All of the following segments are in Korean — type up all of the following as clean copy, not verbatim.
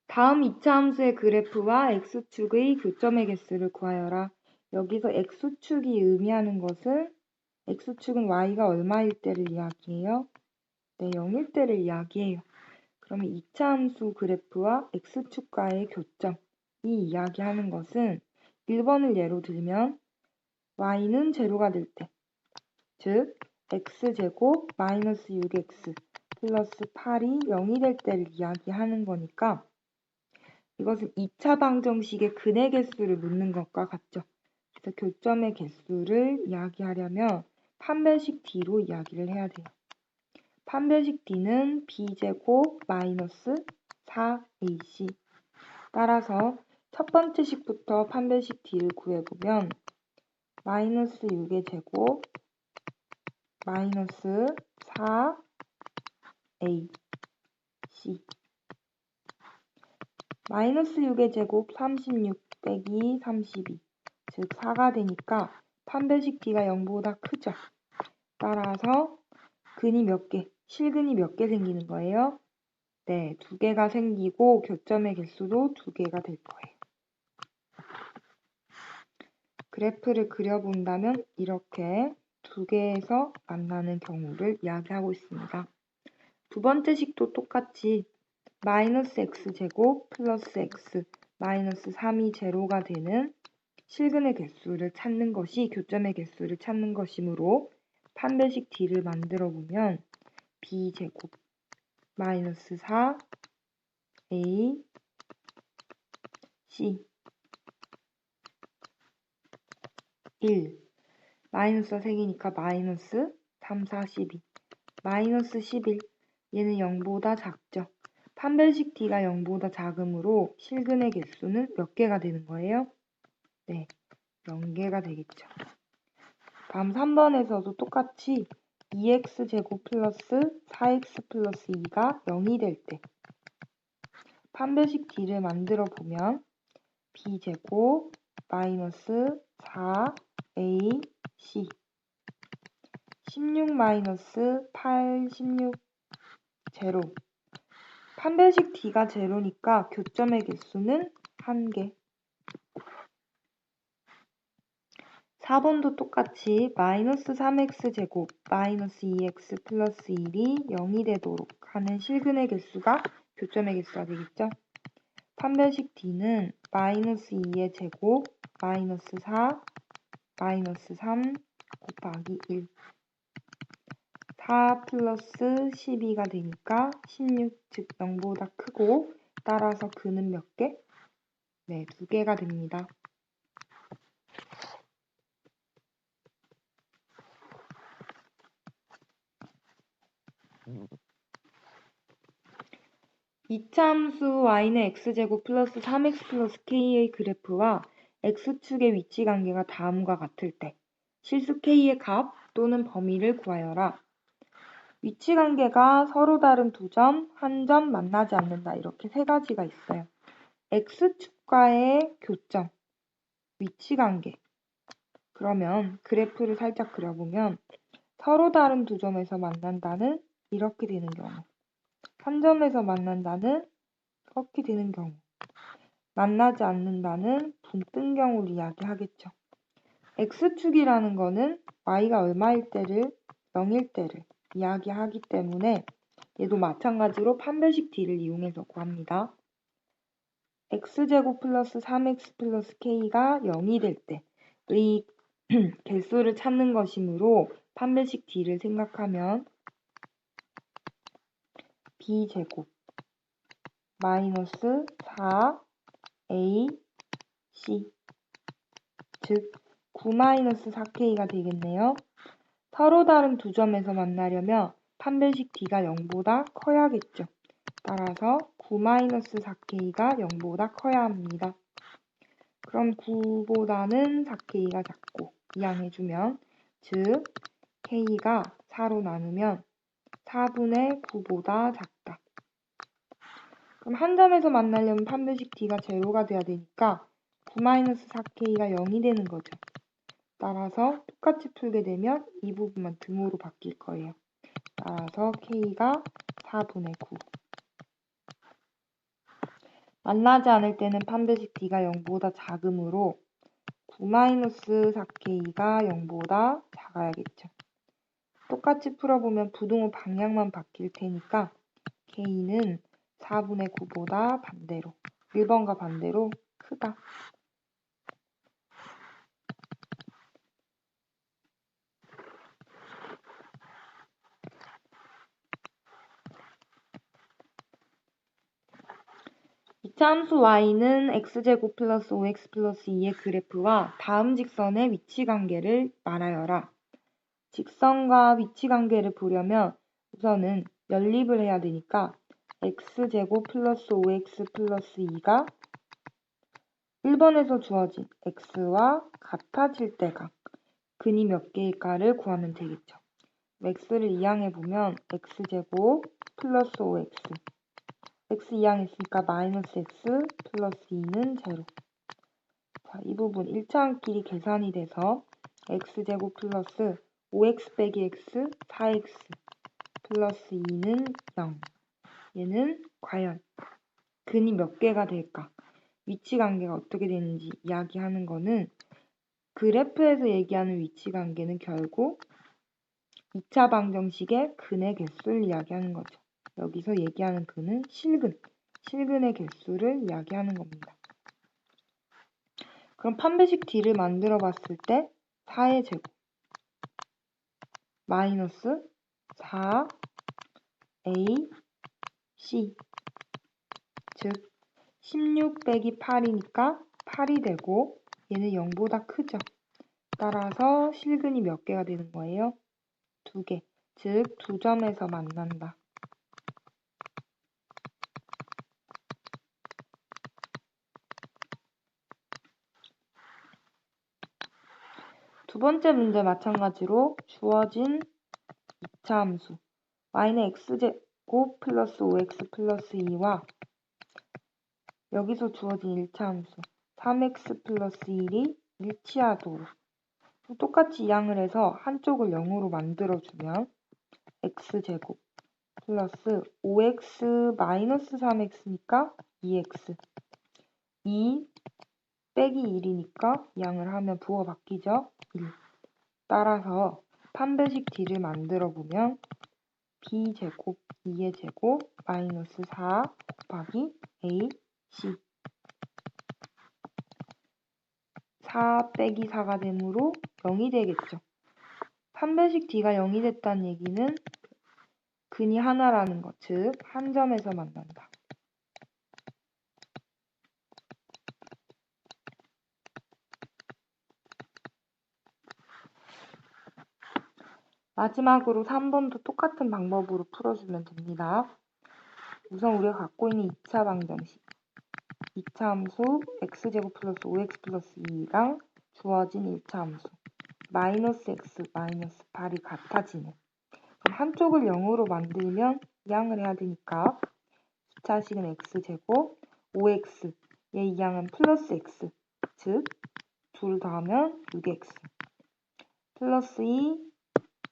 다음 2차 함수의 그래프와 x축의 교점의 개수를 구하여라. 여기서 x축이 의미하는 것은 x축은 y가 얼마일 때를 이야기해요? 네, 0일 때를 이야기해요. 그러면 2차 함수 그래프와 x축과의 교점이 이야기하는 것은 1번을 예로 들면 y는 제로가 될 때, 즉 x제곱 마이너스 6x 플러스 8이 0이 될 때를 이야기하는 거니까 이것은 2차 방정식의 근의 개수를 묻는 것과 같죠. 그래서 교점의 개수를 이야기하려면 판별식 D로 이야기를 해야 돼요. 판별식 D는 B제곱 마이너스 4AC. 따라서 첫 번째 식부터 판별식 D를 구해보면 마이너스 6의 제곱 마이너스 4AC 마이너스 6의 제곱 36 빼기 32 즉 4가 되니까 판별식 D가 0보다 크죠. 따라서 근이 몇 개, 실근이 몇 개 생기는 거예요? 네, 2개가 생기고 교점의 개수도 2개가 될 거예요. 그래프를 그려본다면 이렇게 2개에서 만나는 경우를 이야기하고 있습니다. 두 번째 식도 똑같이 마이너스 x제곱 플러스 x 마이너스 3이 제로가 되는 실근의 개수를 찾는 것이 교점의 개수를 찾는 것이므로 판별식 D를 만들어 보면 b제곱 마이너스 4 a c 1 마이너스가 3개니까 마이너스 3, 4, 12 마이너스 11 얘는 0보다 작죠. 판별식 D가 0보다 작으므로 실근의 개수는 몇 개가 되는 거예요? 네, 0개가 되겠죠. 다음 3번에서도 똑같이 2x제곱 플러스 4x 플러스 2가 0이 될 때 판별식 D를 만들어 보면 b제곱 마이너스 4ac 16 마이너스 8, 16 제로 판별식 D가 제로니까 교점의 개수는 1개. 4번도 똑같이 마이너스 3x제곱 마이너스 2x 플러스 1이 0이 되도록 하는 실근의 개수가 교점의 개수가 되겠죠. 판별식 D는 마이너스 2의 제곱 마이너스 4 마이너스 3 곱하기 1 4 플러스 12가 되니까 16, 즉 0보다 크고 따라서 근은 몇 개? 네, 2개가 됩니다. 이차 함수 y는 x제곱 플러스 3x 플러스 k의 그래프와 x축의 위치 관계가 다음과 같을 때 실수 k의 값 또는 범위를 구하여라. 위치 관계가 서로 다른 두 점, 한 점 만나지 않는다. 이렇게 세 가지가 있어요. x축과의 교점, 위치 관계. 그러면 그래프를 살짝 그려보면 서로 다른 두 점에서 만난다는 이렇게 되는 경우, 한 점에서 만난다는 이렇게 되는 경우, 만나지 않는다는 붕 뜬 경우를 이야기하겠죠. x축이라는 거는 y가 얼마일 때를, 0일 때를 이야기하기 때문에 얘도 마찬가지로 판별식 D를 이용해서 구합니다. x제곱 플러스 3x 플러스 k가 0이 될 때의 개수를 찾는 것이므로 판별식 D를 생각하면 b제곱 마이너스 4ac 즉 9-4k가 되겠네요. 서로 다른 두 점에서 만나려면 판별식 D가 0보다 커야겠죠. 따라서 9-4k가 0보다 커야 합니다. 그럼 9보다는 4k가 작고 이항해주면 즉 k가 4로 나누면 4분의 9보다 작다. 그럼 한 점에서 만나려면 판별식 D가 제로가 돼야 되니까 9-4k가 0이 되는 거죠. 따라서 똑같이 풀게 되면 이 부분만 등호로 바뀔 거예요. 따라서 k가 4분의 9. 만나지 않을 때는 판별식 D가 0보다 작으므로 9-4K가 0보다 작아야겠죠. 똑같이 풀어보면 부등호 방향만 바뀔 테니까 K는 4분의 9보다 반대로, 1번과 반대로 크다. 이차 함수 y는 x제곱 플러스 5x 플러스 2의 그래프와 다음 직선의 위치관계를 말하여라. 직선과 위치관계를 보려면 우선은 연립을 해야 되니까 x제곱 플러스 5x 플러스 2가 1번에서 주어진 x와 같아질 때가 근이 몇 개일까를 구하면 되겠죠. x를 이항해보면 x제곱 플러스 5x x 이항했으니까 마이너스 x 플러스 2는 0. 자, 이 부분 1차항끼리 계산이 돼서 x제곱 플러스 5x 빼기 x 4x 플러스 2는 0. 얘는 과연 근이 몇 개가 될까? 위치관계가 어떻게 되는지 이야기하는 거는 그래프에서 얘기하는 위치관계는 결국 2차 방정식의 근의 개수를 이야기하는 거죠. 여기서 얘기하는 근은 실근의 개수를 이야기하는 겁니다. 그럼 판별식 D를 만들어 봤을 때 4의 제곱 마이너스 4AC 즉 16 빼기 8이니까 8이 되고 얘는 0보다 크죠. 따라서 실근이 몇 개가 되는 거예요? 2개. 즉 2점에서 만난다. 두 번째 문제 마찬가지로 주어진 2차 함수 y는 x제곱 플러스 5x 플러스 2와 여기서 주어진 1차 함수 3x 플러스 1이 일치하도록 똑같이 이항을 해서 한쪽을 0으로 만들어주면 x제곱 플러스 5x 마이너스 3x니까 2x 2 빼기 1이니까 이항을 하면 부호 바뀌죠? 1. 따라서 판별식 D를 만들어 보면 b제곱 2의 제곱 마이너스 4 곱하기 ac 4 빼기 4가 되므로 0이 되겠죠. 판별식 D가 0이 됐다는 얘기는 근이 하나라는 것, 즉 한 점에서 만난다. 마지막으로 3번도 똑같은 방법으로 풀어주면 됩니다. 우선 우리가 갖고 있는 2차 방정식 2차 함수 x제곱 플러스 5x 플러스 2랑 주어진 1차 함수 마이너스 x 마이너스 8이 같아지는 그럼 한쪽을 0으로 만들면 이항을 해야 되니까 2차식은 x제곱 5x 얘 이항은 플러스 x 즉 둘 더하면 6x 플러스 2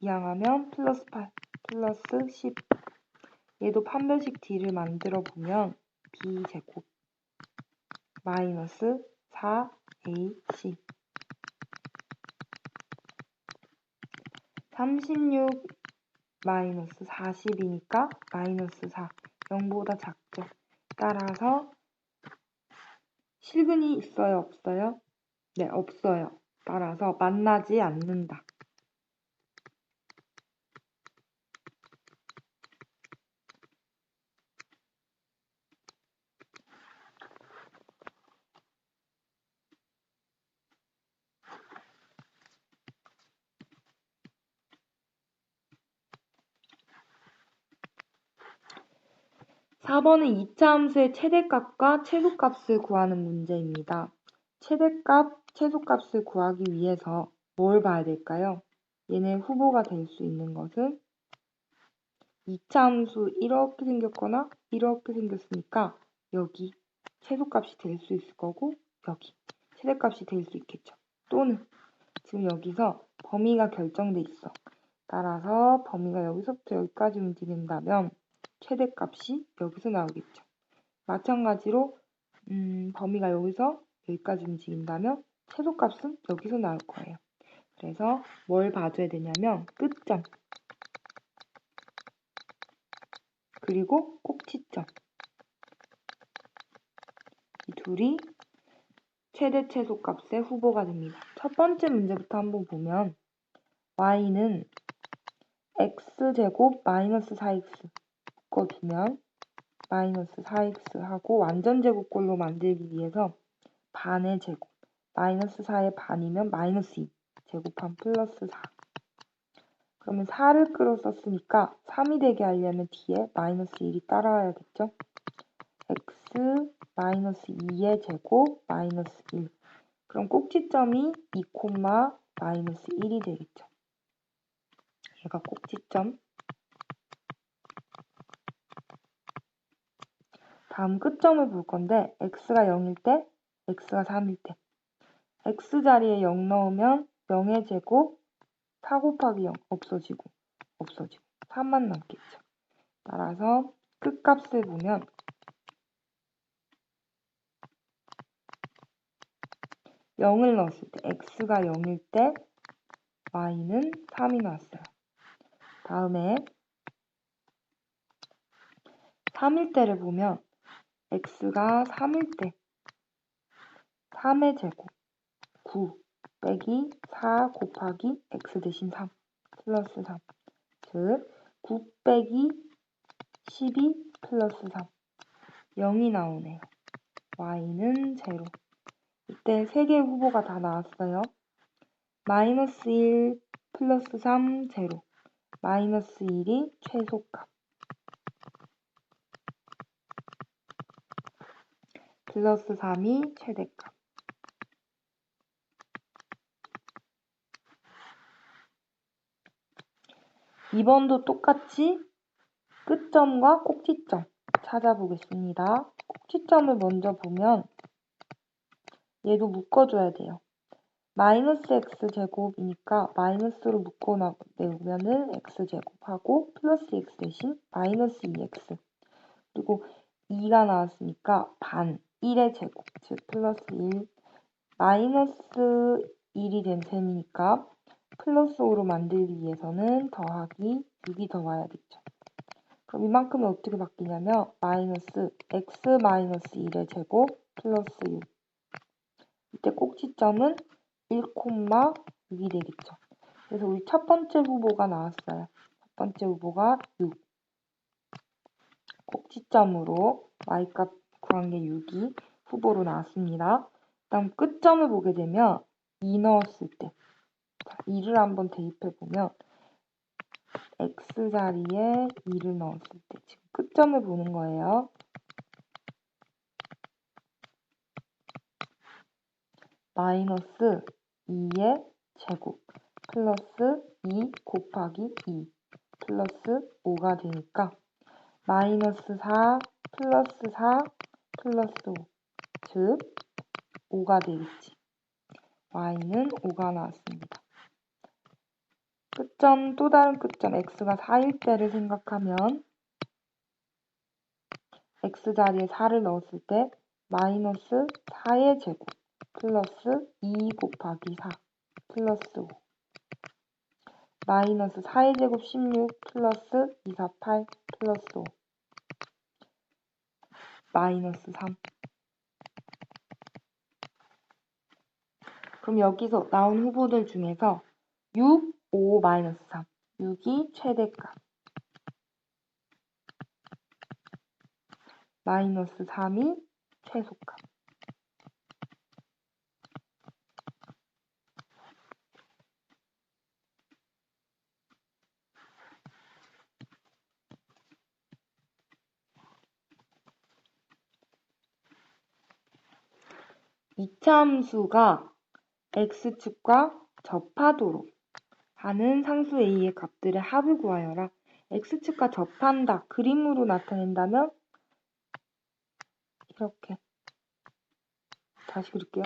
이항하면 플러스 8 플러스 10 얘도 판별식 D를 만들어 보면 b제곱 마이너스 4ac 36 마이너스 40이니까 마이너스 4 0보다 작죠. 따라서 실근이 있어요? 없어요? 네, 없어요. 따라서 만나지 않는다. 4번은 2차 함수의 최대값과 최소값을 구하는 문제입니다. 최대값, 최소값을 구하기 위해서 뭘 봐야 될까요? 얘네 후보가 될 수 있는 것은 2차 함수 이렇게 생겼거나 이렇게 생겼으니까 여기 최소값이 될 수 있을 거고 여기 최대값이 될 수 있겠죠. 또는 지금 여기서 범위가 결정돼 있어. 따라서 범위가 여기서부터 여기까지 움직인다면 최대값이 여기서 나오겠죠. 마찬가지로 범위가 여기서 여기까지 움직인다면 최소값은 여기서 나올 거예요. 그래서 뭘 봐줘야 되냐면 끝점 그리고 꼭지점 이 둘이 최대 최소값의 후보가 됩니다. 첫 번째 문제부터 한번 보면 y는 x제곱 마이너스 4x 묶어두면 마이너스 4x 하고 완전제곱꼴로 만들기 위해서 반의 제곱 마이너스 4의 반이면 마이너스 2 제곱한 플러스 4 그러면 4를 끌어 썼으니까 3이 되게 하려면 뒤에 마이너스 1이 따라와야겠죠? x 마이너스 2의 제곱 마이너스 1 그럼 꼭지점이 2, 마이너스 1이 되겠죠. 얘가 꼭지점. 다음 끝점을 볼 건데 x가 0일 때, x가 3일 때 x 자리에 0 넣으면 0의 제곱 4 곱하기 0 없어지고 3만 남겠죠. 따라서 끝값을 보면 0을 넣었을 때 x가 0일 때 y는 3이 나왔어요. 다음에 3일 때를 보면 x가 3일 때 3의 제곱 9 빼기 4 곱하기 x 대신 3 플러스 3 즉 9 빼기 12 플러스 3 0이 나오네요. y는 0 이때 3개의 후보가 다 나왔어요. 마이너스 1 플러스 3 0 마이너스 1이 최소값 플러스 3이 최대값 2번도 똑같이 끝점과 꼭지점 찾아보겠습니다. 꼭지점을 먼저 보면 얘도 묶어줘야 돼요. 마이너스 x제곱이니까 마이너스로 묶어내면은 x제곱하고 플러스 x 대신 마이너스 2x 그리고 2가 나왔으니까 반 1의 제곱 즉 플러스 1 마이너스 1이 된 셈이니까 플러스 5로 만들기 위해서는 더하기 6이 더 와야겠죠. 그럼 이만큼이 어떻게 바뀌냐면 마이너스 x 마이너스 1의 제곱 플러스 6 이때 꼭지점은 1,6이 되겠죠. 그래서 우리 첫 번째 후보가 나왔어요. 첫 번째 후보가 6 꼭지점으로 y값 구한 게 6이 후보로 나왔습니다. 다음 끝점을 보게 되면 2 넣었을 때 2를 한번 대입해보면 x자리에 2를 넣었을 때 지금 끝점을 보는 거예요. 마이너스 2의 제곱 플러스 2 곱하기 2 플러스 5가 되니까 마이너스 4 플러스 4 플러스 5 즉 5가 되겠지. y는 5가 나왔습니다. 끝점 또 다른 끝점 x가 4일 때를 생각하면 x자리에 4를 넣었을 때 마이너스 4의 제곱 플러스 2 곱하기 4 플러스 5 마이너스 4의 제곱 16 플러스 2, 4, 8 플러스 5 마이너스 3 그럼 여기서 나온 후보들 중에서 6, 5, 마이너스 3 6이 최대값 마이너스 3이 최소값 이차함수가 x축과 접하도록 하는 상수 a의 값들의 합을 구하여라. x축과 접한다. 그림으로 나타낸다면 이렇게 다시 그릴게요.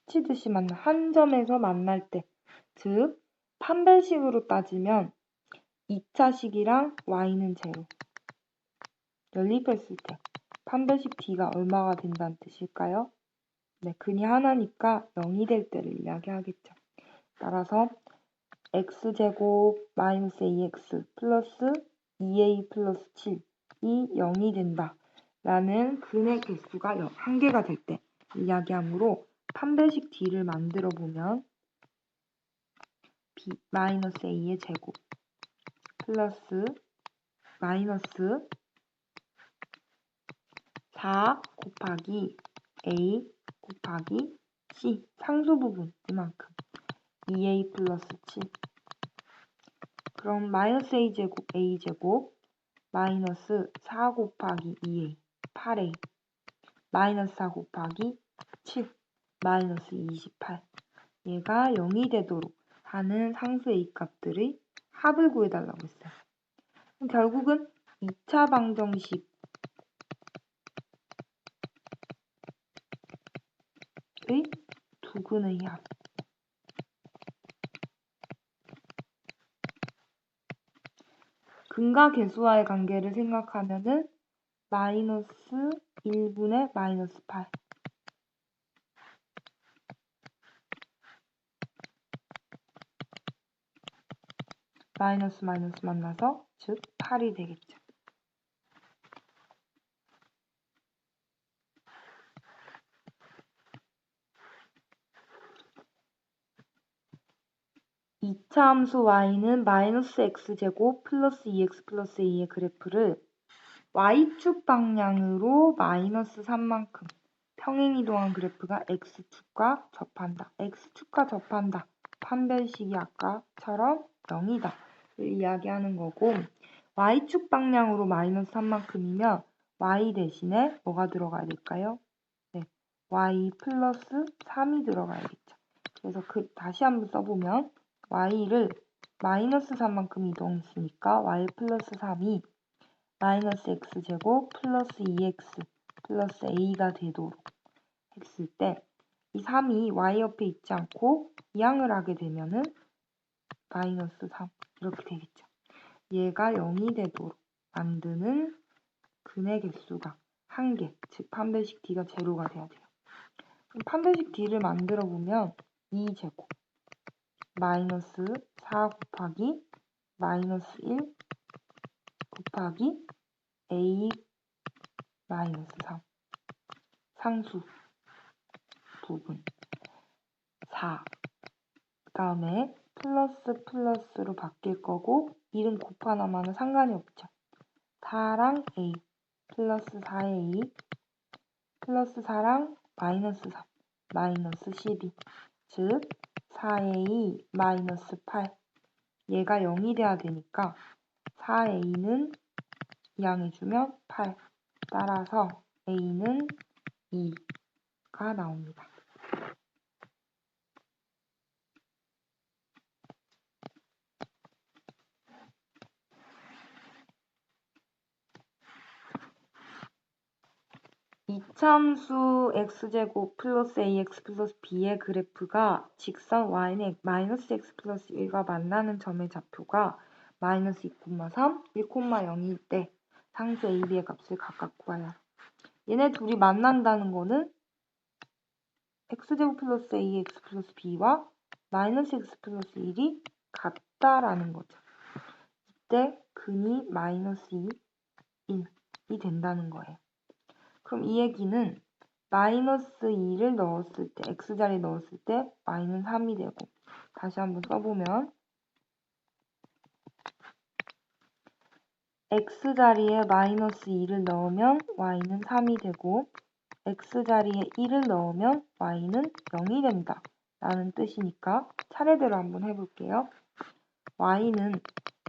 스치듯이 만나 한 점에서 만날 때 즉 판별식으로 따지면 2차식이랑 y는 제로. 연립했을 때 판별식 d가 얼마가 된다는 뜻일까요? 네, 근이 하나니까 0이 될 때를 이야기하겠죠. 따라서 x제곱 마이너스 ax 플러스 2a 플러스 7이 0이 된다 라는 근의 개수가 1개가 될 때 이야기하므로 판별식 d를 만들어 보면 b 마이너스 a의 제곱 플러스 마이너스 4 곱하기 a 곱하기 c 상수 부분 이만큼 2a 플러스 7 그럼 마이너스 a제곱 마이너스 4 곱하기 2a 8a 마이너스 4 곱하기 7 마이너스 28 얘가 0이 되도록 하는 상수 a 값들의 합을 구해달라고 했어요. 그럼 결국은 2차 방정식의 두 근의 합 근과 개수와의 관계를 생각하면은 마이너스 1분의 마이너스 8 마이너스 마이너스 만나서 즉 8이 되겠죠. 이차 함수 y는 마이너스 x제곱 플러스 2x 플러스 a의 그래프를 y축 방향으로 마이너스 3만큼 평행이동한 그래프가 x축과 접한다. x축과 접한다. 판별식이 아까처럼 0이다. 를 이야기하는 거고 y축 방향으로 마이너스 3만큼이면 y 대신에 뭐가 들어가야 될까요? 네, y 플러스 3이 들어가야겠죠. 그래서 다시 한번 써보면 y를 마이너스 3만큼 이동했으니까 y 플러스 3이 마이너스 x제곱 플러스 2x 플러스 a가 되도록 했을 때 이 3이 y 옆에 있지 않고 이항을 하게 되면은 마이너스 3 이렇게 되겠죠. 얘가 0이 되도록 만드는 근의 개수가 1개, 즉 판별식 d가 제로가 돼야 돼요. 그럼 판별식 d를 만들어 보면 2제곱 마이너스 4 곱하기 마이너스 1 곱하기 a 마이너스 3 상수 부분 4 그 다음에 플러스 플러스로 바뀔 거고 1은 곱하나마는 상관이 없죠. 4랑 a 플러스 4a 플러스 4랑 마이너스 3 마이너스 12 즉 4a 마이너스 8 얘가 0이 돼야 되니까 4a는 이항해주면 8 따라서 a는 2가 나옵니다. 이차함수 x제곱 플러스 ax 플러스 b의 그래프가 직선 y는 마이너스 x 플러스 1과 만나는 점의 좌표가 마이너스 2,3, 1,0일 때 상수 a, b의 값을 각각 구하여. 얘네 둘이 만난다는 거는 x제곱 플러스 ax 플러스 b와 마이너스 x 플러스 1이 같다라는 거죠. 이때 근이 마이너스 2, 1이 된다는 거예요. 그럼 이 얘기는 마이너스 2를 넣었을 때 x자리에 넣었을 때 y는 3이 되고 다시 한번 써보면 x자리에 마이너스 2를 넣으면 y는 3이 되고 x자리에 1을 넣으면 y는 0이 된다 라는 뜻이니까 차례대로 한번 해볼게요. y는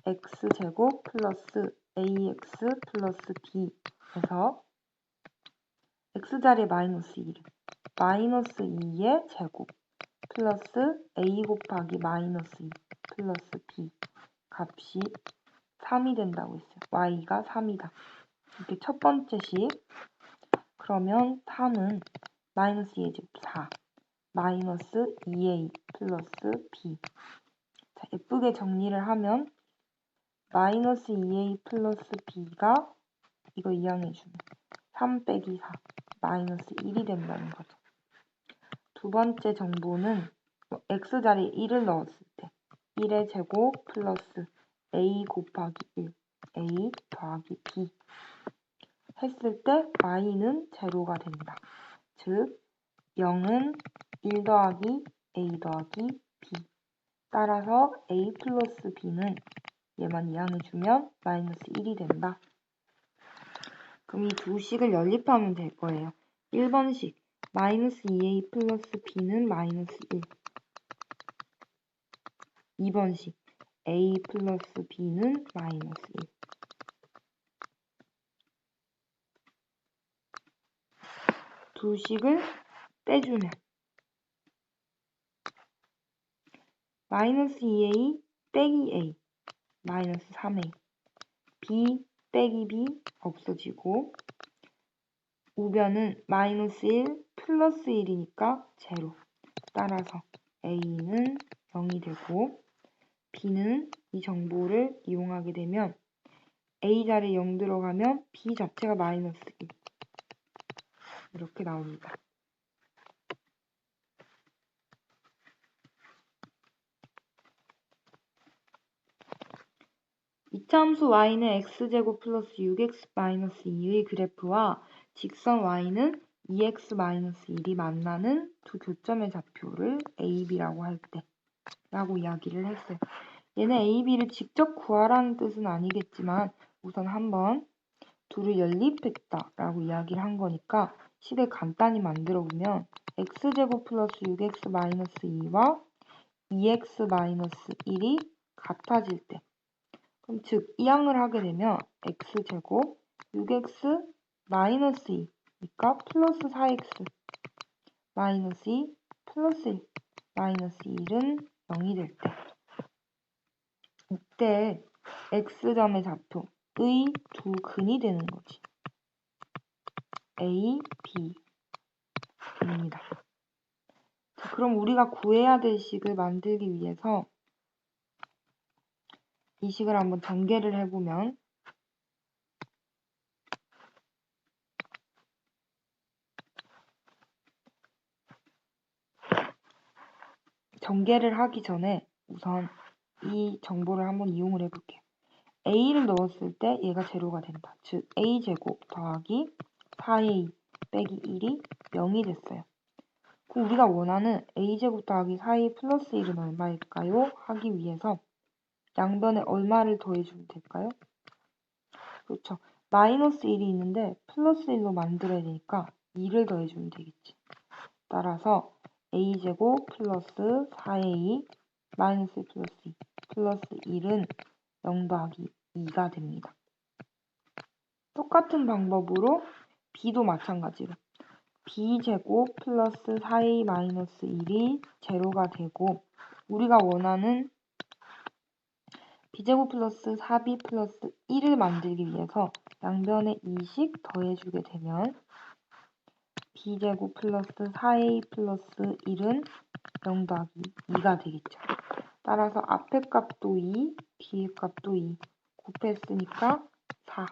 x제곱 플러스 ax 플러스 b에서 x자리에 마이너스 1, 마이너스 2의 제곱 플러스 a 곱하기 마이너스 2 플러스 b 값이 3이 된다고 했어요. y가 3이다. 이렇게 첫 번째 식. 그러면 3은 마이너스 2의 제곱 4 마이너스 2a 플러스 b 예쁘게 정리를 하면 마이너스 2a 플러스 b가 이거 이항해주면 3 빼기 4 마이너스 1이 된다는 거죠. 두 번째 정보는 x자리에 1을 넣었을 때 1의 제곱 플러스 a 곱하기 1 a 더하기 b 했을 때 y는 제로가 된다. 즉 0은 1 더하기 a 더하기 b 따라서 a 플러스 b는 얘만 이항해주면 마이너스 1이 된다. 그럼 이 두 식을 연립하면 될 거예요. 1번식 마이너스 2a 플러스 b는 마이너스 1 2번식 a 플러스 b는 마이너스 1 두 식을 떼주면 마이너스 2a 빼기 a 마이너스 3a b 빼기 b 없어지고 우변은 마이너스 1 플러스 1이니까 제로 따라서 a는 0이 되고 b는 이 정보를 이용하게 되면 a 자리에 0 들어가면 b 자체가 마이너스 1 이렇게 나옵니다. 이차함수 y는 x제곱 플러스 6x 마이너스 2의 그래프와 직선 y는 2x 마이너스 1이 만나는 두 교점의 좌표를 a, b라고 할 때 라고 이야기를 했어요. 얘는 a, b를 직접 구하라는 뜻은 아니겠지만 우선 한번 둘을 연립했다 라고 이야기를 한 거니까 식을 간단히 만들어 보면 x제곱 플러스 6x 마이너스 2와 2x 마이너스 1이 같아질 때 그럼 즉 이항을 하게 되면 x제곱 6x 마이너스 2니까 플러스 4x 마이너스 2 플러스 1 마이너스 1은 0이 될 때 이때 x점의 좌표의 두 근이 되는 거지. a, b입니다. 자, 그럼 우리가 구해야 될 식을 만들기 위해서 이 식을 한번 전개를 해보면 전개를 하기 전에 우선 이 정보를 한번 이용을 해볼게요. a를 넣었을 때 얘가 제로가 된다. 즉 a제곱 더하기 4a 빼기 1이 0이 됐어요. 그럼 우리가 원하는 a제곱 더하기 4a 플러스 1은 얼마일까요? 하기 위해서 양변에 얼마를 더해주면 될까요? 그렇죠. 마이너스 1이 있는데 플러스 1로 만들어야 되니까 2를 더해주면 되겠지. 따라서 a제곱 플러스 4a 마이너스 1 플러스 2 플러스 1은 0 더하기 2가 됩니다. 똑같은 방법으로 b도 마찬가지로 b제곱 플러스 4a 마이너스 1이 제로가 되고 우리가 원하는 b제곱 플러스 4b 플러스 1을 만들기 위해서 양변에 2씩 더해주게 되면 b제곱 플러스 4a 플러스 1은 0 더하기 2가 되겠죠. 따라서 앞에 값도 2, 뒤에 값도 2 곱했으니까 4